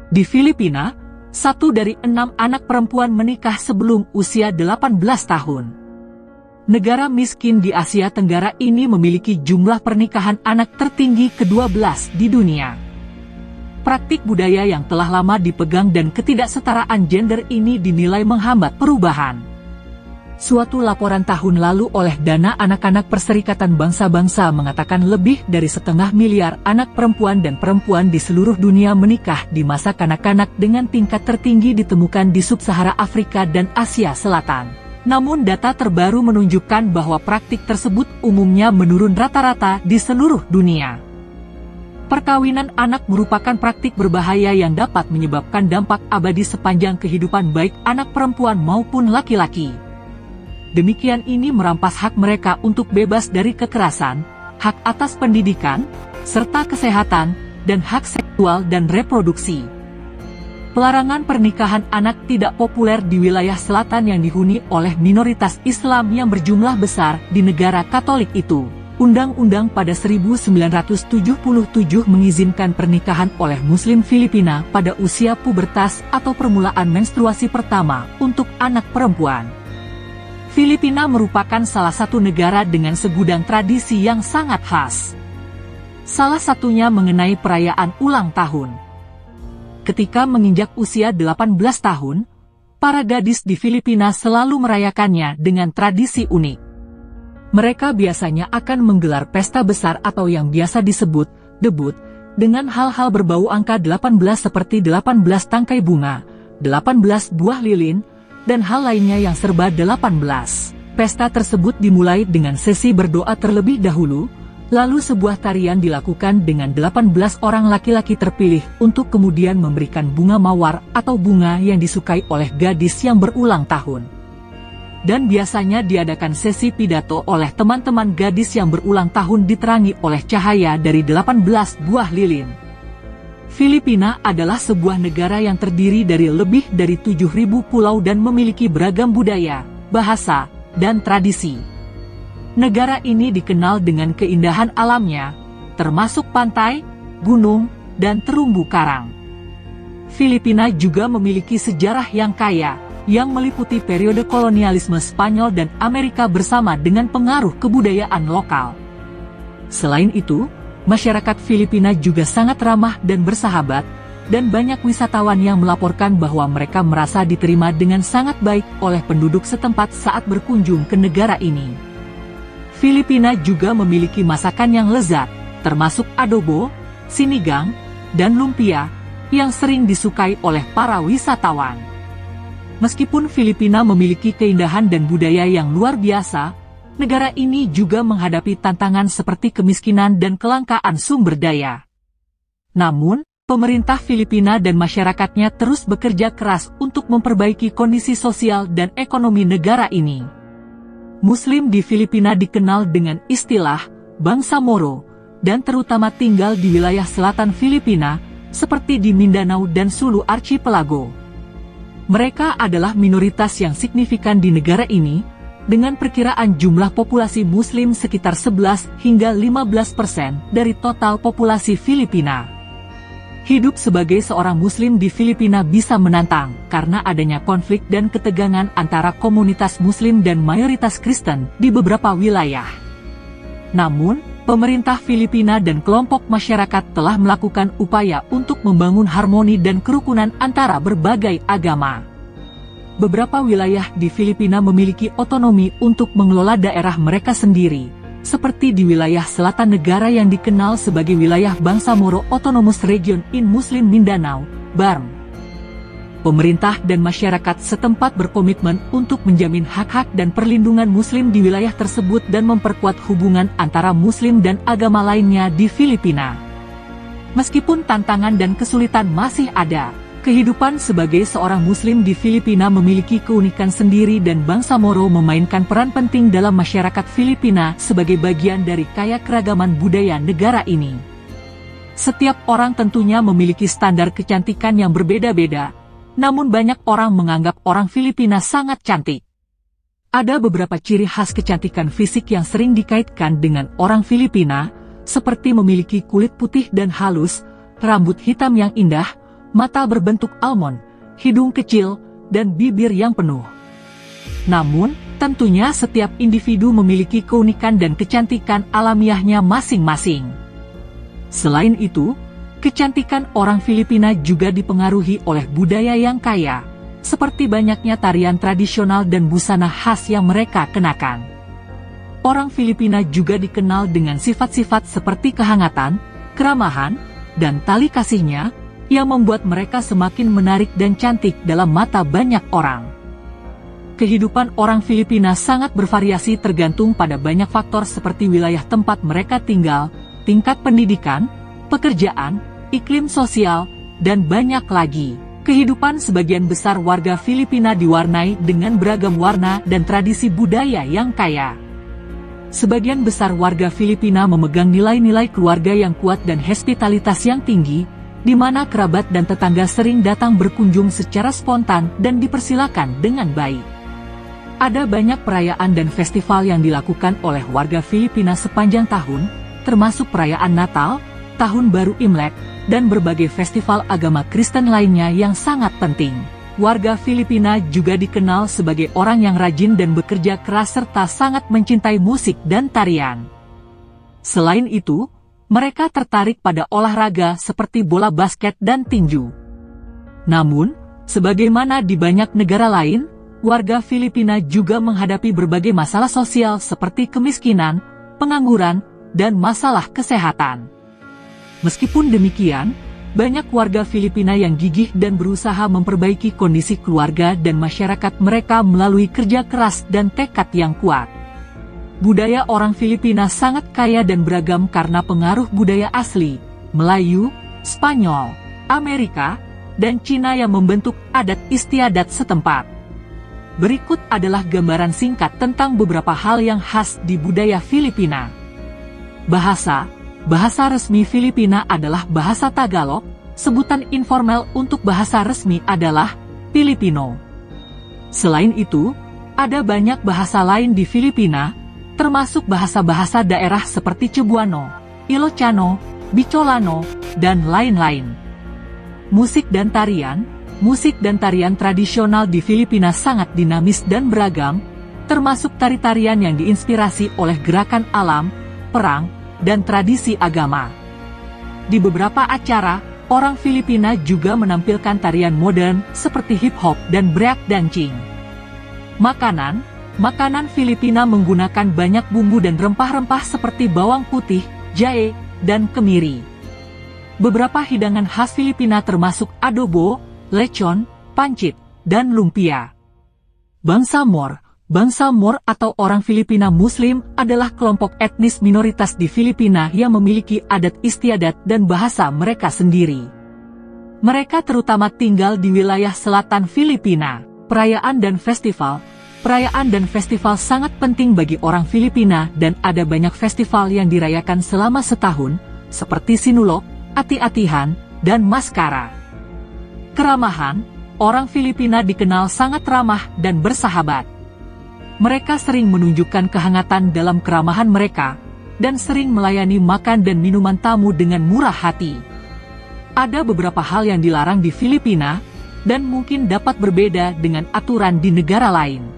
Di Filipina, 1 dari 6 anak perempuan menikah sebelum usia 18 tahun. Negara miskin di Asia Tenggara ini memiliki jumlah pernikahan anak tertinggi ke-12 di dunia. Praktik budaya yang telah lama dipegang dan ketidaksetaraan gender ini dinilai menghambat perubahan. Suatu laporan tahun lalu oleh Dana Anak-anak Perserikatan Bangsa-Bangsa mengatakan lebih dari 0,5 miliar anak perempuan dan perempuan di seluruh dunia menikah di masa kanak-kanak dengan tingkat tertinggi ditemukan di Sub-Sahara Afrika dan Asia Selatan. Namun data terbaru menunjukkan bahwa praktik tersebut umumnya menurun rata-rata di seluruh dunia. Perkawinan anak merupakan praktik berbahaya yang dapat menyebabkan dampak abadi sepanjang kehidupan baik anak perempuan maupun laki-laki. Demikian ini merampas hak mereka untuk bebas dari kekerasan, hak atas pendidikan, serta kesehatan, dan hak seksual dan reproduksi. Pelarangan pernikahan anak tidak populer di wilayah selatan yang dihuni oleh minoritas Islam yang berjumlah besar di negara Katolik itu. Undang-undang pada 1977 mengizinkan pernikahan oleh Muslim Filipina pada usia pubertas atau permulaan menstruasi pertama untuk anak perempuan. Filipina merupakan salah satu negara dengan segudang tradisi yang sangat khas. Salah satunya mengenai perayaan ulang tahun. Ketika menginjak usia 18 tahun, para gadis di Filipina selalu merayakannya dengan tradisi unik. Mereka biasanya akan menggelar pesta besar atau yang biasa disebut debut, dengan hal-hal berbau angka 18 seperti 18 tangkai bunga, 18 buah lilin, dan hal lainnya yang serba 18. Pesta tersebut dimulai dengan sesi berdoa terlebih dahulu, lalu sebuah tarian dilakukan dengan 18 orang laki-laki terpilih untuk kemudian memberikan bunga mawar atau bunga yang disukai oleh gadis yang berulang tahun. Dan biasanya diadakan sesi pidato oleh teman-teman gadis yang berulang tahun diterangi oleh cahaya dari 18 buah lilin. Filipina adalah sebuah negara yang terdiri dari lebih dari 7.000 pulau dan memiliki beragam budaya, bahasa, dan tradisi. Negara ini dikenal dengan keindahan alamnya, termasuk pantai, gunung, dan terumbu karang. Filipina juga memiliki sejarah yang kaya, yang meliputi periode kolonialisme Spanyol dan Amerika bersama dengan pengaruh kebudayaan lokal. Selain itu, masyarakat Filipina juga sangat ramah dan bersahabat, dan banyak wisatawan yang melaporkan bahwa mereka merasa diterima dengan sangat baik oleh penduduk setempat saat berkunjung ke negara ini. Filipina juga memiliki masakan yang lezat, termasuk adobo, sinigang, dan lumpia, yang sering disukai oleh para wisatawan. Meskipun Filipina memiliki keindahan dan budaya yang luar biasa, negara ini juga menghadapi tantangan seperti kemiskinan dan kelangkaan sumber daya. Namun, pemerintah Filipina dan masyarakatnya terus bekerja keras untuk memperbaiki kondisi sosial dan ekonomi negara ini. Muslim di Filipina dikenal dengan istilah bangsa Moro, dan terutama tinggal di wilayah selatan Filipina, seperti di Mindanao dan Sulu Archipelago. Mereka adalah minoritas yang signifikan di negara ini, dengan perkiraan jumlah populasi Muslim sekitar 11 hingga 15% dari total populasi Filipina. Hidup sebagai seorang Muslim di Filipina bisa menantang karena adanya konflik dan ketegangan antara komunitas Muslim dan mayoritas Kristen di beberapa wilayah. Namun, pemerintah Filipina dan kelompok masyarakat telah melakukan upaya untuk membangun harmoni dan kerukunan antara berbagai agama. Beberapa wilayah di Filipina memiliki otonomi untuk mengelola daerah mereka sendiri, seperti di wilayah selatan negara yang dikenal sebagai wilayah bangsa Moro Autonomous Region in Muslim Mindanao, BARM. Pemerintah dan masyarakat setempat berkomitmen untuk menjamin hak-hak dan perlindungan Muslim di wilayah tersebut dan memperkuat hubungan antara Muslim dan agama lainnya di Filipina. Meskipun tantangan dan kesulitan masih ada, kehidupan sebagai seorang Muslim di Filipina memiliki keunikan sendiri dan bangsa Moro memainkan peran penting dalam masyarakat Filipina sebagai bagian dari kaya keragaman budaya negara ini. Setiap orang tentunya memiliki standar kecantikan yang berbeda-beda, namun banyak orang menganggap orang Filipina sangat cantik. Ada beberapa ciri khas kecantikan fisik yang sering dikaitkan dengan orang Filipina, seperti memiliki kulit putih dan halus, rambut hitam yang indah, mata berbentuk almond, hidung kecil, dan bibir yang penuh. Namun, tentunya setiap individu memiliki keunikan dan kecantikan alamiahnya masing-masing. Selain itu, kecantikan orang Filipina juga dipengaruhi oleh budaya yang kaya, seperti banyaknya tarian tradisional dan busana khas yang mereka kenakan. Orang Filipina juga dikenal dengan sifat-sifat seperti kehangatan, keramahan, dan tali kasihnya, yang membuat mereka semakin menarik dan cantik dalam mata banyak orang. Kehidupan orang Filipina sangat bervariasi tergantung pada banyak faktor seperti wilayah tempat mereka tinggal, tingkat pendidikan, pekerjaan, iklim sosial, dan banyak lagi. Kehidupan sebagian besar warga Filipina diwarnai dengan beragam warna dan tradisi budaya yang kaya. Sebagian besar warga Filipina memegang nilai-nilai keluarga yang kuat dan hospitalitas yang tinggi, di mana kerabat dan tetangga sering datang berkunjung secara spontan dan dipersilakan dengan baik. Ada banyak perayaan dan festival yang dilakukan oleh warga Filipina sepanjang tahun, termasuk perayaan Natal, Tahun Baru Imlek, dan berbagai festival agama Kristen lainnya yang sangat penting. Warga Filipina juga dikenal sebagai orang yang rajin dan bekerja keras serta sangat mencintai musik dan tarian. Selain itu, mereka tertarik pada olahraga seperti bola basket dan tinju. Namun, sebagaimana di banyak negara lain, warga Filipina juga menghadapi berbagai masalah sosial seperti kemiskinan, pengangguran, dan masalah kesehatan. Meskipun demikian, banyak warga Filipina yang gigih dan berusaha memperbaiki kondisi keluarga dan masyarakat mereka melalui kerja keras dan tekad yang kuat. Budaya orang Filipina sangat kaya dan beragam karena pengaruh budaya asli, Melayu, Spanyol, Amerika, dan Cina yang membentuk adat istiadat setempat. Berikut adalah gambaran singkat tentang beberapa hal yang khas di budaya Filipina. Bahasa resmi Filipina adalah bahasa Tagalog, sebutan informal untuk bahasa resmi adalah Filipino. Selain itu, ada banyak bahasa lain di Filipina, termasuk bahasa-bahasa daerah seperti Cebuano, Ilocano, Bicolano, dan lain-lain. Musik dan tarian tradisional di Filipina sangat dinamis dan beragam, termasuk tari-tarian yang diinspirasi oleh gerakan alam, perang, dan tradisi agama. Di beberapa acara, orang Filipina juga menampilkan tarian modern seperti hip-hop dan break dancing. Makanan Filipina menggunakan banyak bumbu dan rempah-rempah seperti bawang putih, jahe, dan kemiri. Beberapa hidangan khas Filipina termasuk adobo, lechon, pancit, dan lumpia. Bangsa Mor atau orang Filipina Muslim adalah kelompok etnis minoritas di Filipina yang memiliki adat istiadat dan bahasa mereka sendiri. Mereka terutama tinggal di wilayah selatan Filipina. Perayaan dan festival sangat penting bagi orang Filipina dan ada banyak festival yang dirayakan selama setahun, seperti Sinulog, Ati-atihan, dan Maskara. Keramahan, orang Filipina dikenal sangat ramah dan bersahabat. Mereka sering menunjukkan kehangatan dalam keramahan mereka, dan sering melayani makan dan minuman tamu dengan murah hati. Ada beberapa hal yang dilarang di Filipina, dan mungkin dapat berbeda dengan aturan di negara lain.